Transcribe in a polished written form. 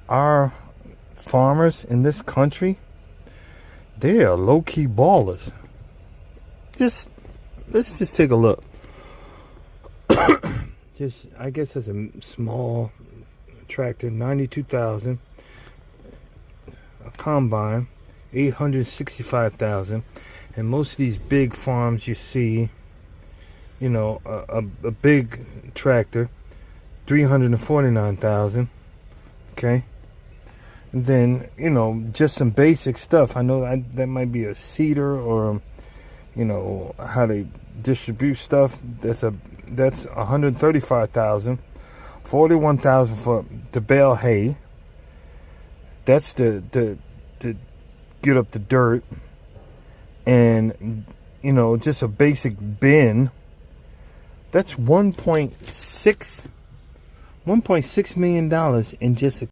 our farmers in this country, they are low-key ballers. Let's just take a look. I guess that's a small tractor, 92,000. A combine, 865,000. And most of these big farms you see, you know, a big tractor, 349,000. Okay. And then, you know, just some basic stuff. I know that might be a seeder, or, you know, how they distribute stuff. That's 135,000. 41,000 for the bale hay. That's to get up the dirt. And, you know, just a basic bin. That's $1.6 million in just a